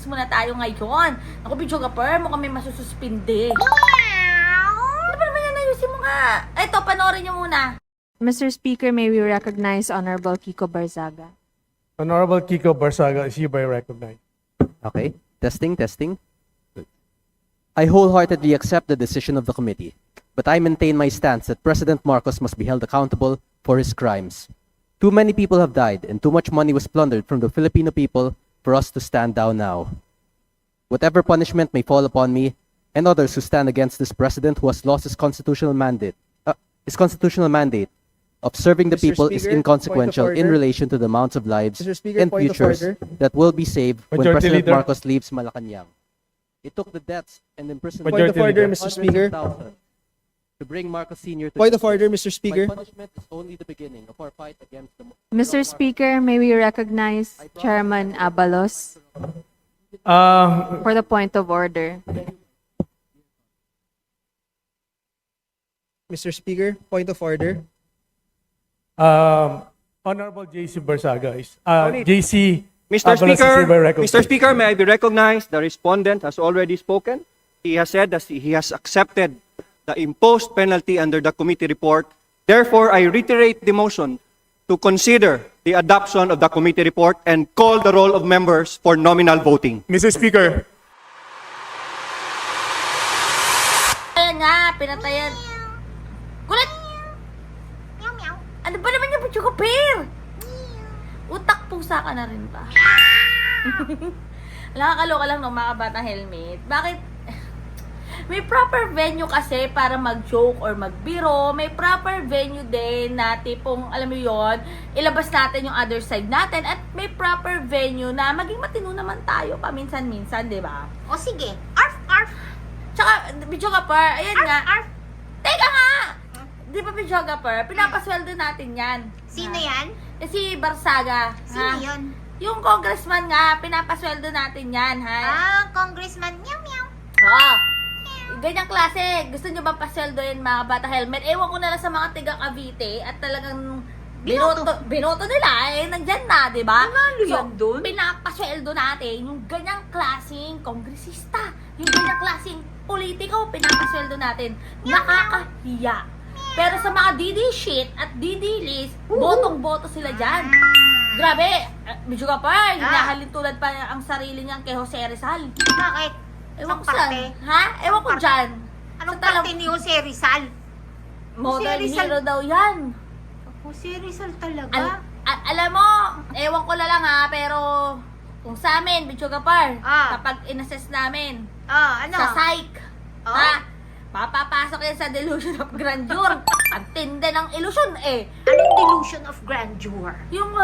muna tayo ngayon. Ako, videographer, mukhang may masususpindi. Ano ba naman yan? Ayusin mo nga. Eto, panoorin nyo muna. Mr. Speaker, may we recognize Honorable Kiko Barzaga. Honorable Kiko Barzaga is hereby recognized. Okay. Testing. Good. I wholeheartedly accept the decision of the committee, but I maintain my stance that President Marcos must be held accountable for his crimes. Too many people have died and too much money was plundered from the Filipino people for us to stand down now. Whatever punishment may fall upon me and others who stand against this president who has lost his constitutional mandate of serving the Mr. people is Speaker, inconsequential point of in order. relation to the amounts of lives Mr. Speaker, and point of futures order. that will be saved when Majority President Leader. Marcos leaves Malacanang. It took the deaths and imprisonment Point Majority of order, Leader. Mr. Speaker. To bring Marcos Sr. to Point of justice. order, Mr. Speaker. My punishment is only the beginning of our fight against the Mr. Speaker, may we recognize Chairman Abalos for the point of order. Mr. Speaker, point of order. Honorable JC Barzaga is Only- JC Mr. Abalos is hereby Speaker, recognized. Mr. Speaker, may I be recognized? The respondent has already spoken. He has said that he has accepted the imposed penalty under the committee report. Therefore, I reiterate the motion to consider the adoption of the committee report and call the roll of members for nominal voting. Mr. Speaker, Ayan nga, pinatayan. Kulit! Ano ba naman yung videographer? Utak pusa ka na rin ba? Nakakaloka lang ng mga kabatang helmet. Bakit? May proper venue kasi para mag-joke or magbiro. May proper venue din na tipong, alam mo yon, ilabas natin yung other side natin. At may proper venue na maging matino naman tayo paminsan-minsan, di ba? O sige, arf, arf, Tsaka, videographer, ayan nga. arf. Teka nga! Di ba, videographer, pinapasweldo natin yan. Sino Ha? yan? Eh, si Barzaga. Sino ha? yun? Yung congressman nga, pinapasweldo natin yan, ha? Ah, Congressman Meow Meow. Oo. Ganyang klase. Gusto nyo ba pasweldoin mga bata helmet? Ewan ko na lang sa mga tiga Cavite at talagang binoto nila, eh, nandyan na, di ba? Nanalo yan dun? Pinapasweldo natin yung ganyang klaseng kongresista. Yung ganyang klaseng politiko, pinapasweldo natin. Nakakahiya. Pero sa mga DD shit at DD list, botong-boto sila dyan. Grabe, medyo ka pa, hinahalin tulad pa ang sarili niyang kay Jose Rizal. Bakit? Ewan ko Anong saan. parte? Ha? Ewan ko Anong dyan. Anong Sa talang- parte ni Jose Rizal? Model Jose Rizal? hero daw yan. Jose Rizal talaga? Alam mo, ewan ko na lang ha, pero kung sa amin, Bicho Gapar, Ah. kapag inassess namin, ano? sa psych, Oh? ha, papapasok yan sa delusion of grandeur. Ang tindi ng illusion eh. Anong delusion of grandeur? Yung,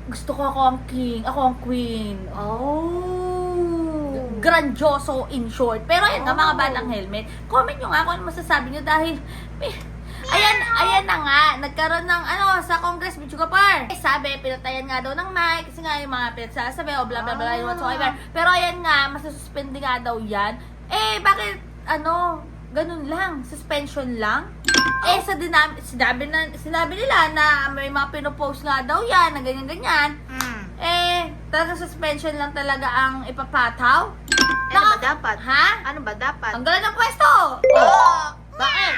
gusto ko ako ang king, ako ang queen. Oh. Grandioso in short. Pero ayan nga mga batang helmet, comment nyo nga kung ano masasabi nyo dahil ayan na nga, nagkaroon ng sa Congress, Bicho Gapar. Sabi, pinatayan nga daw ng mic kasi nga yung mga pinagsasabi o bla bla bla whatsoever. Pero ayan nga, masasuspende nga daw yan. Eh, bakit ganun lang, suspension lang? Eh, sinabi nila na may mga pinopost nga daw yan, na ganyan-ganyan. Eh, talaga suspension lang talaga ang ipapataw? Ano ba dapat? Ha? Ano ba dapat? Ang galing ng pwesto! Bakit?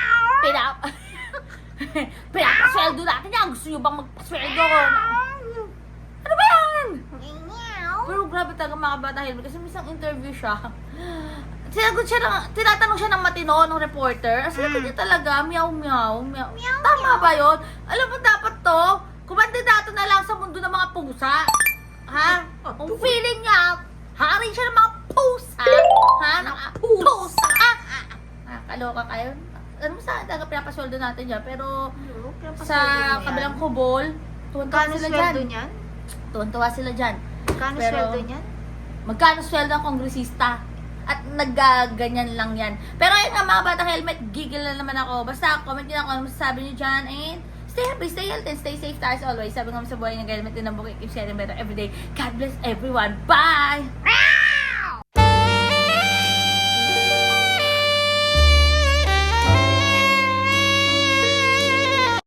Pinapasweldo natin yan. Gusto nyo bang magpasweldo? Ano ba yan? Meow. Pero grabe talaga mga bata helmet kasi isang interview siya. Tinatanong siya ng matino ng reporter. Ang sinabi niya talaga, meow meow meow. Tama ba yun? Alam mo dapat to, kumandidato na lang sa mundo ng mga pusa. Ha? Ang feeling niya, hari siya ng mga pusa. Ha? Ng mga pusa. Kaloka kayo. Ano mo saan talaga pinapasweldo natin dyan? Pero sa kabilang kubol, tuwan-tuwa Kano sila sweldo dyan. niyan? Tuwan-tuwa sila dyan. Kano Pero- sweldo niyan? Magkano sweldo ng kongresista? At naggaganyan lang yan. Pero ayun nga mga batang helmet, gigil na naman ako. Basta comment nyo lang kung ano masasabi nyo dyan. And stay happy, stay healthy, and stay safe tayo as always. Sabi nga sa buhay ng helmet din ang bukit. Keep sharing better everyday. God bless everyone. Bye!